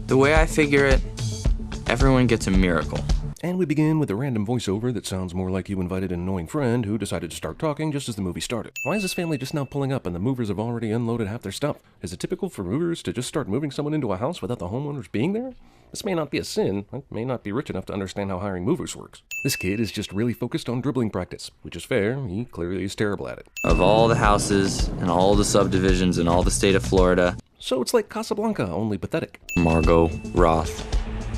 The way I figure it, everyone gets a miracle. And we begin with a random voiceover that sounds more like you invited an annoying friend who decided to start talking just as the movie started. Why is this family just now pulling up and the movers have already unloaded half their stuff? Is it typical for movers to just start moving someone into a house without the homeowners being there? This may not be a sin. I may not be rich enough to understand how hiring movers works. This kid is just really focused on dribbling practice, which is fair. He clearly is terrible at it. Of all the houses and all the subdivisions in all the state of Florida, So it's like Casablanca, only pathetic. Margot Roth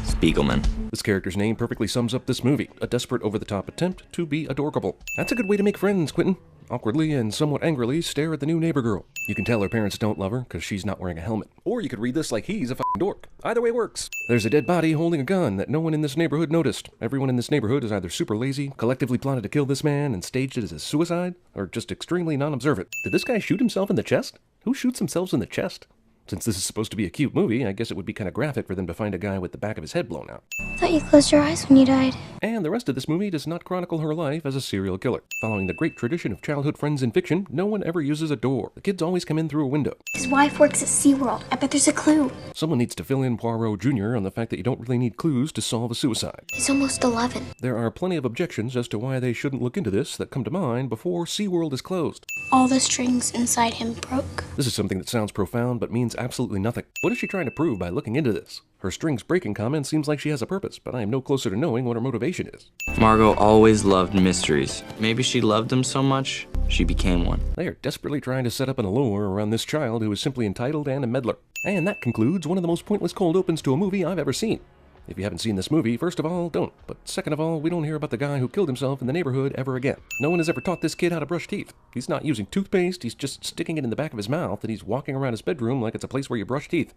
Spiegelman. This character's name perfectly sums up this movie, a desperate over-the-top attempt to be adorable. That's a good way to make friends, Quentin. Awkwardly and somewhat angrily stare at the new neighbor girl. You can tell her parents don't love her because she's not wearing a helmet. Or you could read this like he's a f***ing dork. Either way works. There's a dead body holding a gun that no one in this neighborhood noticed. Everyone in this neighborhood is either super lazy, collectively plotted to kill this man and staged it as a suicide, or just extremely non-observant. Did this guy shoot himself in the chest? Who shoots themselves in the chest? Since this is supposed to be a cute movie, I guess it would be kind of graphic for them to find a guy with the back of his head blown out. I thought you closed your eyes when you died. And the rest of this movie does not chronicle her life as a serial killer. Following the great tradition of childhood friends in fiction, no one ever uses a door. The kids always come in through a window. His wife works at SeaWorld. I bet there's a clue. Someone needs to fill in Poirot Jr. on the fact that you don't really need clues to solve a suicide. He's almost 11. There are plenty of objections as to why they shouldn't look into this that come to mind before SeaWorld is closed. All the strings inside him broke. This is something that sounds profound but means absolutely nothing. What is she trying to prove by looking into this? Her strings breaking comment seems like she has a purpose, but I am no closer to knowing what her motivation is. Margot always loved mysteries. Maybe she loved them so much, she became one. They are desperately trying to set up an allure around this child who is simply entitled and a meddler. And that concludes one of the most pointless cold opens to a movie I've ever seen. If you haven't seen this movie, first of all, don't. But second of all, we don't hear about the guy who killed himself in the neighborhood ever again. No one has ever taught this kid how to brush teeth. He's not using toothpaste, he's just sticking it in the back of his mouth, and he's walking around his bedroom like it's a place where you brush teeth.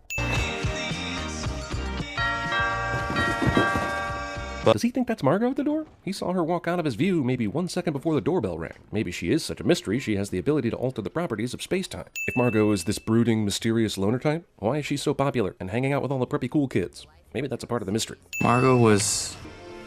Does he think that's Margot at the door? He saw her walk out of his view maybe 1 second before the doorbell rang. Maybe she is such a mystery she has the ability to alter the properties of space-time. If Margot is this brooding, mysterious loner type, why is she so popular and hanging out with all the preppy cool kids? Maybe that's a part of the mystery. Margot was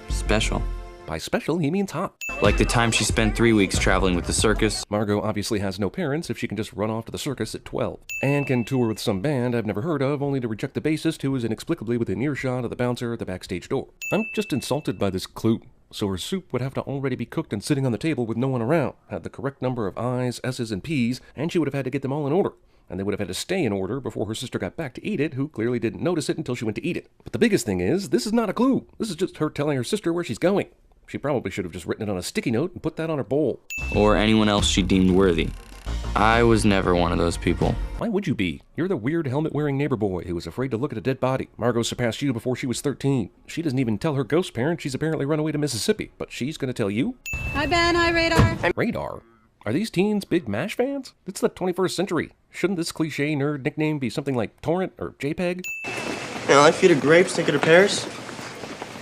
special. By special, he means hot. Like the time she spent 3 weeks traveling with the circus. Margot obviously has no parents if she can just run off to the circus at 12. And can tour with some band I've never heard of, only to reject the bassist who is inexplicably within earshot of the bouncer at the backstage door. I'm just insulted by this clue. So her soup would have to already be cooked and sitting on the table with no one around, had the correct number of I's, S's, and P's, and she would have had to get them all in order. And they would have had to stay in order before her sister got back to eat it, who clearly didn't notice it until she went to eat it. But the biggest thing is, this is not a clue. This is just her telling her sister where she's going. She probably should have just written it on a sticky note and put that on her bowl. Or anyone else she deemed worthy. I was never one of those people. Why would you be? You're the weird helmet-wearing neighbor boy who was afraid to look at a dead body. Margot surpassed you before she was 13. She doesn't even tell her ghost parent she's apparently run away to Mississippi, but she's gonna tell you? Hi, Ben. Hi, Radar. Radar? Are these teens big MASH fans? It's the 21st century. Shouldn't this cliche nerd nickname be something like Torrent or JPEG? You know, I feed her grapes, take her to Paris.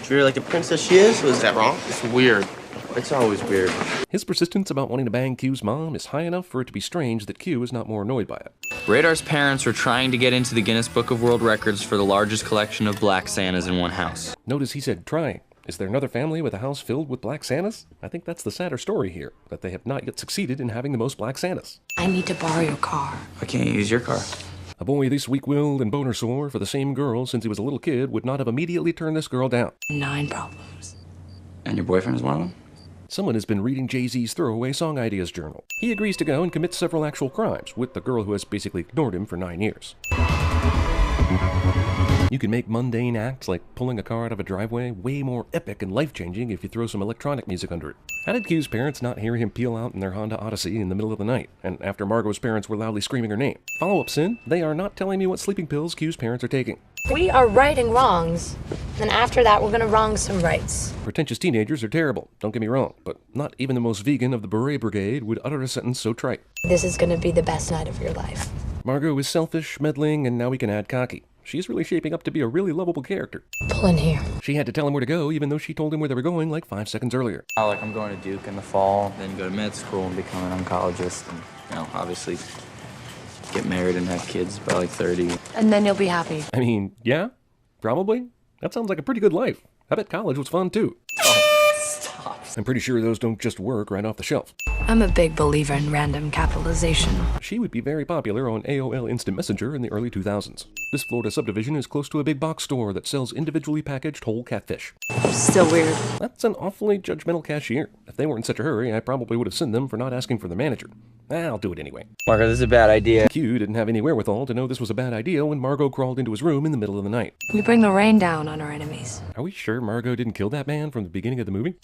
Treat her like the princess she is. Was that wrong? It's weird. It's always weird. His persistence about wanting to bang Q's mom is high enough for it to be strange that Q is not more annoyed by it. Radar's parents were trying to get into the Guinness Book of World Records for the largest collection of black Santas in one house. Notice he said trying. Is there another family with a house filled with black Santas? I think that's the sadder story here, that they have not yet succeeded in having the most black Santas. I need to borrow your car. I can't use your car. A boy this weak-willed and boner sore for the same girl since he was a little kid would not have immediately turned this girl down. 9 problems. And your boyfriend is one of them? Someone has been reading Jay-Z's throwaway song ideas journal. He agrees to go and commit several actual crimes with the girl who has basically ignored him for 9 years. You can make mundane acts like pulling a car out of a driveway way more epic and life-changing if you throw some electronic music under it. How did Q's parents not hear him peel out in their Honda Odyssey in the middle of the night, and after Margot's parents were loudly screaming her name? Follow-up sin, they are not telling me what sleeping pills Q's parents are taking. We are righting wrongs, and after that we're gonna wrong some rights. Pretentious teenagers are terrible, don't get me wrong, but not even the most vegan of the Beret Brigade would utter a sentence so trite. This is gonna be the best night of your life. Margot is selfish, meddling, and now we can add cocky. She's really shaping up to be a really lovable character. Pull in here. She had to tell him where to go, even though she told him where they were going like 5 seconds earlier. Like I'm going to Duke in the fall, then go to med school and become an oncologist, and, you know, obviously get married and have kids by like 30. And then you'll be happy. I mean, yeah, probably. That sounds like a pretty good life. I bet college was fun too. Stop. I'm pretty sure those don't just work right off the shelf. I'm a big believer in random capitalization. She would be very popular on AOL Instant Messenger in the early 2000s. This Florida subdivision is close to a big box store that sells individually packaged whole catfish. Still weird. That's an awfully judgmental cashier. If they weren't in such a hurry, I probably would have sent them for not asking for the manager. I'll do it anyway. Margo, this is a bad idea. Q didn't have any wherewithal to know this was a bad idea when Margot crawled into his room in the middle of the night. We bring the rain down on our enemies. Are we sure Margot didn't kill that man from the beginning of the movie?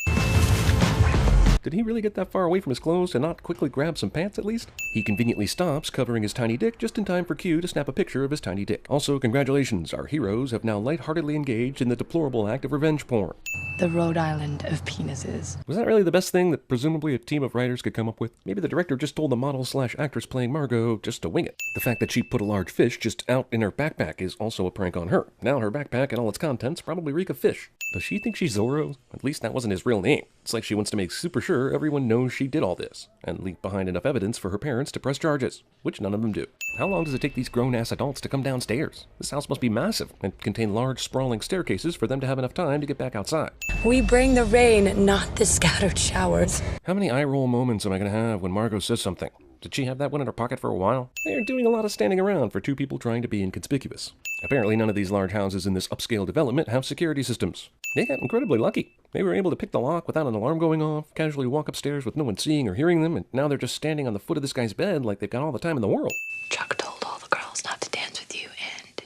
Did he really get that far away from his clothes to not quickly grab some pants at least? He conveniently stops, covering his tiny dick just in time for Q to snap a picture of his tiny dick. Also, congratulations, our heroes have now lightheartedly engaged in the deplorable act of revenge porn. The Rhode Island of penises. Was that really the best thing that presumably a team of writers could come up with? Maybe the director just told the model/actress playing Margot just to wing it. The fact that she put a large fish just out in her backpack is also a prank on her. Now her backpack and all its contents probably reek of fish. Does she think she's Zorro? At least that wasn't his real name. It's like she wants to make super sure everyone knows she did all this, and leave behind enough evidence for her parents to press charges, which none of them do. How long does it take these grown-ass adults to come downstairs? This house must be massive, and contain large, sprawling staircases for them to have enough time to get back outside. We bring the rain, not the scattered showers. How many eye-roll moments am I going to have when Margot says something? Did she have that one in her pocket for a while? They're doing a lot of standing around for two people trying to be inconspicuous. Apparently none of these large houses in this upscale development have security systems. They got incredibly lucky. They were able to pick the lock without an alarm going off, casually walk upstairs with no one seeing or hearing them, and now they're just standing on the foot of this guy's bed like they've got all the time in the world. Chuck told all the girls not to dance with you, and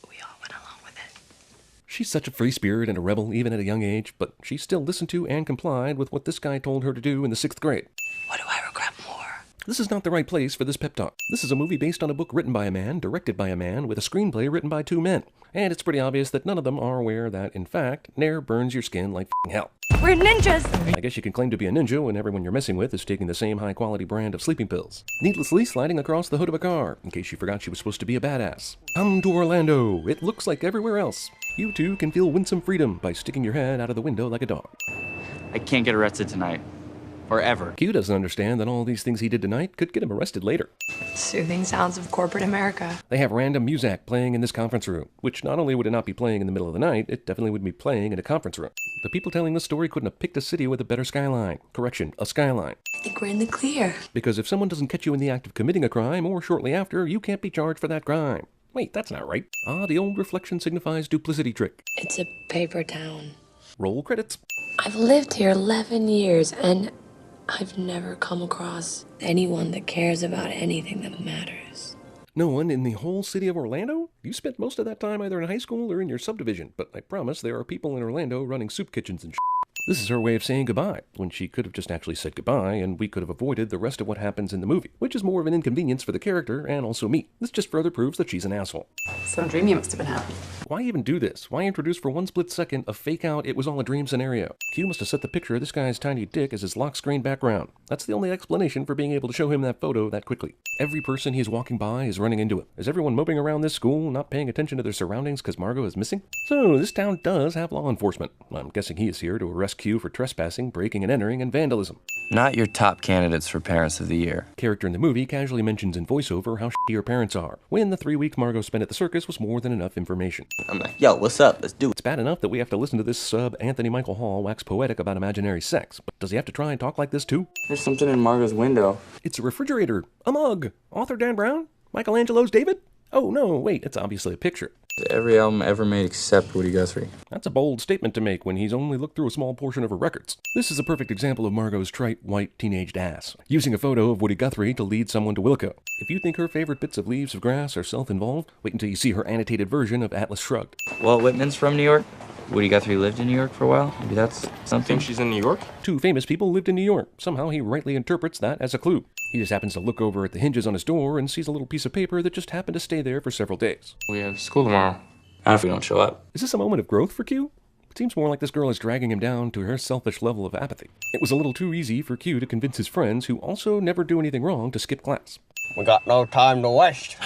we all went along with it. She's such a free spirit and a rebel even at a young age, but she still listened to and complied with what this guy told her to do in the 6th grade. What do I regret more? This is not the right place for this pep talk. This is a movie based on a book written by a man, directed by a man, with a screenplay written by 2 men. And it's pretty obvious that none of them are aware that, in fact, Nair burns your skin like f***ing hell. We're ninjas! I guess you can claim to be a ninja when everyone you're messing with is taking the same high-quality brand of sleeping pills. Needlessly sliding across the hood of a car, in case you forgot she was supposed to be a badass. Come to Orlando. It looks like everywhere else. You too can feel winsome freedom by sticking your head out of the window like a dog. I can't get arrested tonight. Or ever. Q doesn't understand that all these things he did tonight could get him arrested later. Soothing sounds of corporate America. They have random music playing in this conference room, which not only would it not be playing in the middle of the night, it definitely would be playing in a conference room. The people telling this story couldn't have picked a city with a better skyline. Correction, a skyline. I think we're in the clear. Because if someone doesn't catch you in the act of committing a crime, or shortly after, you can't be charged for that crime. Wait, that's not right. Ah, the old reflection signifies duplicity trick. It's a paper town. Roll credits. I've lived here 11 years, and I've never come across anyone that cares about anything that matters. No one in the whole city of Orlando? You spent most of that time either in high school or in your subdivision, but I promise there are people in Orlando running soup kitchens and shit. This is her way of saying goodbye, when she could have just actually said goodbye, and we could have avoided the rest of what happens in the movie, which is more of an inconvenience for the character and also me. This just further proves that she's an asshole. Some dream you must have been having. Why even do this? Why introduce for one split second a fake-out it was all a dream scenario? Q must have set the picture of this guy's tiny dick as his lock screen background. That's the only explanation for being able to show him that photo that quickly. Every person he's walking by is running into him. Is everyone moping around this school, not paying attention to their surroundings because Margot is missing? So, this town does have law enforcement. I'm guessing he is here to arrest Q for trespassing, breaking and entering, and vandalism. Not your top candidates for Parents of the Year. Character in the movie casually mentions in voiceover how shitty her parents are, when the 3 weeks Margot spent at the circus was more than enough information. I'm like, yo, what's up? Let's do it. It's bad enough that we have to listen to this sub Anthony Michael Hall wax poetic about imaginary sex, but does he have to try and talk like this too? There's something in Margot's window. It's a refrigerator, a mug, author Dan Brown, Michelangelo's David? Oh no, wait, it's obviously a picture. Every album ever made except Woody Guthrie. That's a bold statement to make when he's only looked through a small portion of her records. This is a perfect example of Margot's trite, white, teenaged ass, using a photo of Woody Guthrie to lead someone to Wilco. If you think her favorite bits of Leaves of Grass are self-involved, wait until you see her annotated version of Atlas Shrugged. Walt Whitman's from New York. Woody Guthrie lived in New York for a while. Maybe that's I something. think she's in New York? 2 famous people lived in New York. Somehow he rightly interprets that as a clue. He just happens to look over at the hinges on his door and sees a little piece of paper that just happened to stay there for several days. We have school tomorrow. Not if we don't show up. Is this a moment of growth for Q? It seems more like this girl is dragging him down to her selfish level of apathy. It was a little too easy for Q to convince his friends, who also never do anything wrong, to skip class. We got no time to waste.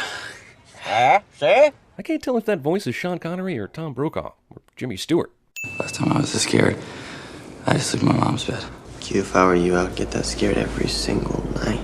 See? I can't tell if that voice is Sean Connery or Tom Brokaw or Jimmy Stewart. Last time I was this scared, I had to sleep in my mom's bed. Q, if I were you, I'd get that scared every single night.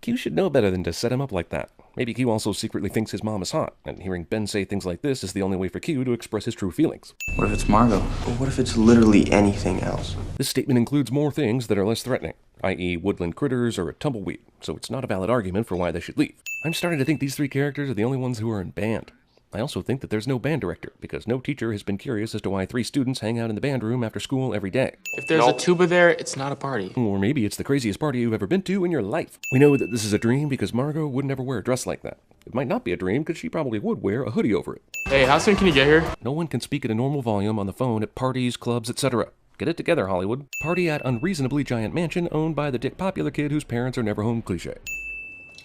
Q should know better than to set him up like that. Maybe Q also secretly thinks his mom is hot, and hearing Ben say things like this is the only way for Q to express his true feelings. What if it's Margot? But what if it's literally anything else? This statement includes more things that are less threatening, i.e. woodland critters or a tumbleweed, so it's not a valid argument for why they should leave. I'm starting to think these 3 characters are the only ones who are in band. I also think that there's no band director, because no teacher has been curious as to why 3 students hang out in the band room after school every day. If there's a tuba there, it's not a party. Or maybe it's the craziest party you've ever been to in your life. We know that this is a dream because Margot would never wear a dress like that. It might not be a dream because she probably would wear a hoodie over it. Hey, how soon can you get here? No one can speak at a normal volume on the phone at parties, clubs, etc. Get it together, Hollywood. Party at unreasonably giant mansion owned by the dick popular kid whose parents are never home cliché.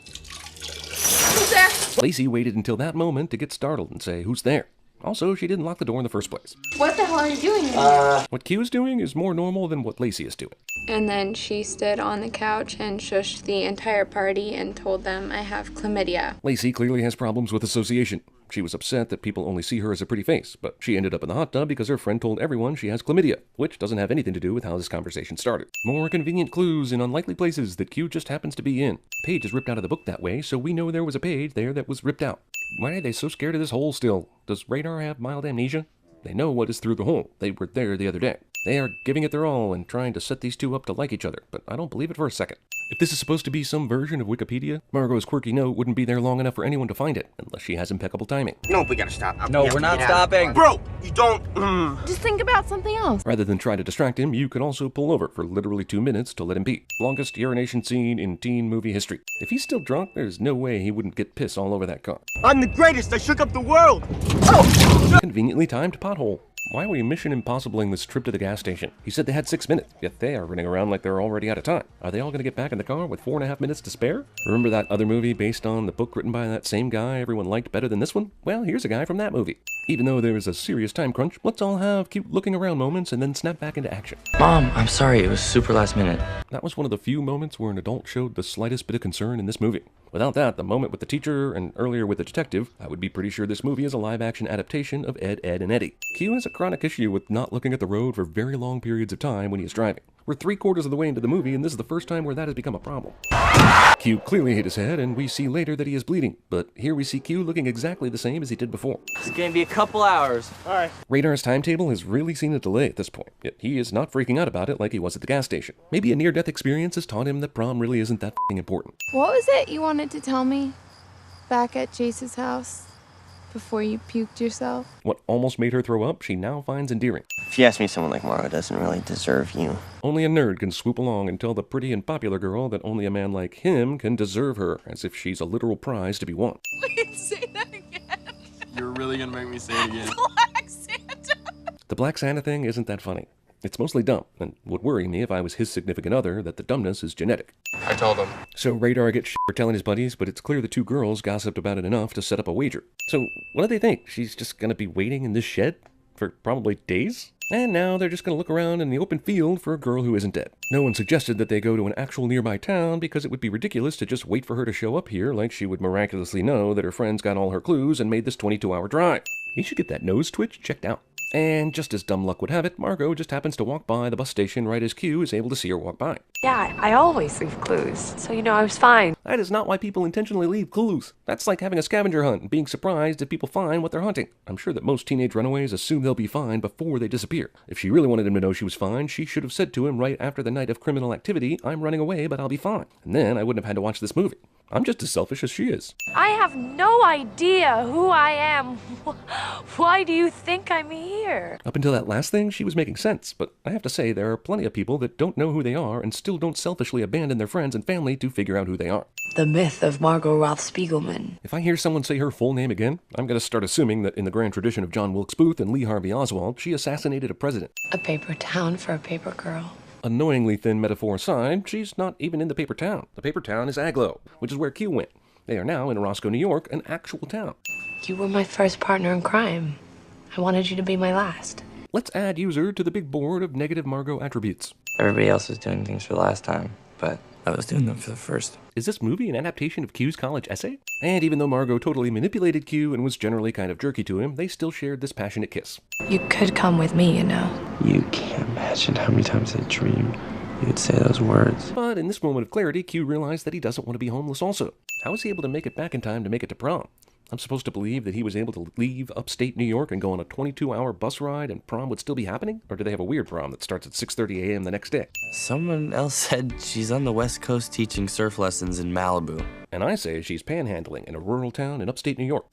Who's there? Lacey waited until that moment to get startled and say, "Who's there?" Also, she didn't lock the door in the first place. What the hell are you doing in here? What Q is doing is more normal than what Lacey is doing. And then she stood on the couch and shushed the entire party and told them I have chlamydia. Lacey clearly has problems with association. She was upset that people only see her as a pretty face, but she ended up in the hot tub because her friend told everyone she has chlamydia, which doesn't have anything to do with how this conversation started. More convenient clues in unlikely places that Q just happens to be in. Page is ripped out of the book that way, so we know there was a page there that was ripped out. Why are they so scared of this hole still? Does Radar have mild amnesia? They know what is through the hole. They were there the other day. They are giving it their all and trying to set these 2 up to like each other, but I don't believe it for a second. If this is supposed to be some version of Wikipedia, Margot's quirky note wouldn't be there long enough for anyone to find it, unless she has impeccable timing. No, we gotta stop. No, we're not stopping. Bro, you don't. Just think about something else. Rather than try to distract him, you can also pull over for literally 2 minutes to let him pee. Longest urination scene in teen movie history. If he's still drunk, there's no way he wouldn't get piss all over that car. I'm the greatest. I shook up the world. Conveniently timed pothole. Why are we Mission Impossibling this trip to the gas station? He said they had 6 minutes, yet they are running around like they're already out of time. Are they all going to get back in the car with 4.5 minutes to spare? Remember that other movie based on the book written by that same guy everyone liked better than this one? Well, here's a guy from that movie. Even though there is a serious time crunch, let's all have cute looking around moments and then snap back into action. Mom, I'm sorry, it was super last minute. That was one of the few moments where an adult showed the slightest bit of concern in this movie. Without that, the moment with the teacher and earlier with the detective, I would be pretty sure this movie is a live-action adaptation of Ed, Ed, and Eddie. Q has a chronic issue with not looking at the road for very long periods of time when he is driving. We're 3/4 of the way into the movie, and this is the first time where that has become a problem. Q clearly hit his head, and we see later that he is bleeding, but here we see Q looking exactly the same as he did before. It's gonna be a couple hours. Alright. Radar's timetable has really seen a delay at this point, yet he is not freaking out about it like he was at the gas station. Maybe a near-death experience has taught him that prom really isn't that f***ing important. What was it you wanted to tell me back at Jace's house before you puked yourself? What almost made her throw up, she now finds endearing. If you ask me, someone like Margot doesn't really deserve you. Only a nerd can swoop along and tell the pretty and popular girl that only a man like him can deserve her, as if she's a literal prize to be won. Wait, say that again. You're really gonna make me say it again. Black Santa. The Black Santa thing isn't that funny. It's mostly dumb, and would worry me if I was his significant other that the dumbness is genetic. I told him. So Radar gets shit for telling his buddies, but it's clear the 2 girls gossiped about it enough to set up a wager. So what do they think? She's just gonna be waiting in this shed for probably days? And now they're just gonna look around in the open field for a girl who isn't dead. No one suggested that they go to an actual nearby town because it would be ridiculous to just wait for her to show up here like she would miraculously know that her friends got all her clues and made this 22-hour drive. He should get that nose twitch checked out. And just as dumb luck would have it, Margot just happens to walk by the bus station right as Q is able to see her walk by. Yeah, I always leave clues, so I was fine. That is not why people intentionally leave clues. That's like having a scavenger hunt and being surprised if people find what they're hunting. I'm sure that most teenage runaways assume they'll be fine before they disappear. If she really wanted him to know she was fine, she should have said to him right after the night of criminal activity, "I'm running away, but I'll be fine." And then I wouldn't have had to watch this movie. I'm just as selfish as she is. I have no idea who I am. Why do you think I'm here? Up until that last thing, she was making sense, but I have to say there are plenty of people that don't know who they are and still don't selfishly abandon their friends and family to figure out who they are. The myth of Margot Roth Spiegelman. If I hear someone say her full name again, I'm going to start assuming that in the grand tradition of John Wilkes Booth and Lee Harvey Oswald, she assassinated a president. A paper town for a paper girl. Annoyingly thin metaphor aside, she's not even in the paper town. The paper town is Aglow, which is where Q went. They are now in Roscoe, New York, an actual town. You were my first partner in crime. I wanted you to be my last. Let's add user to the big board of negative Margot attributes. Everybody else was doing things for the last time, but I was doing them for the first. Is this movie an adaptation of Q's college essay? And even though Margot totally manipulated Q and was generally kind of jerky to him, they still shared this passionate kiss. You could come with me, You can't imagine how many times I dreamed you'd say those words. But in this moment of clarity, Q realized that he doesn't want to be homeless also. How was he able to make it back in time to make it to prom? I'm supposed to believe that he was able to leave upstate New York and go on a 22-hour bus ride and prom would still be happening? Or do they have a weird prom that starts at 6:30 a.m. the next day? Someone else said she's on the West Coast teaching surf lessons in Malibu. And I say she's panhandling in a rural town in upstate New York.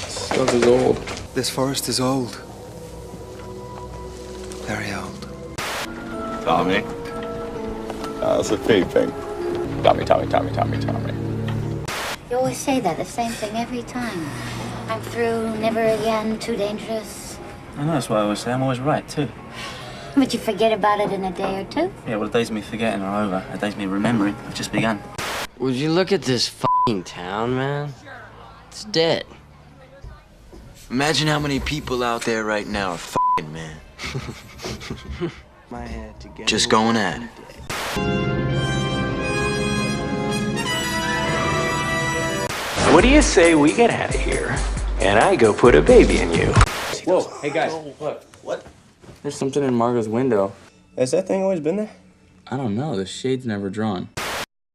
Stuff is old. This forest is old. Very old. Tommy. That's a peeping. Tommy. You always say that, the same thing every time. I'm through, never again, too dangerous. I know, that's what I always say. I'm always right, too. But you forget about it in a day or two. Yeah, well, the days of me forgetting are over. The days of me remembering have just begun. Would you look at this f***ing town, man? It's dead. Imagine how many people out there right now are f***ing, man. My head together. Just going at it. What do you say we get out of here, and I go put a baby in you? Whoa, hey guys, look. What? There's something in Margot's window. Has that thing always been there? I don't know, the shade's never drawn.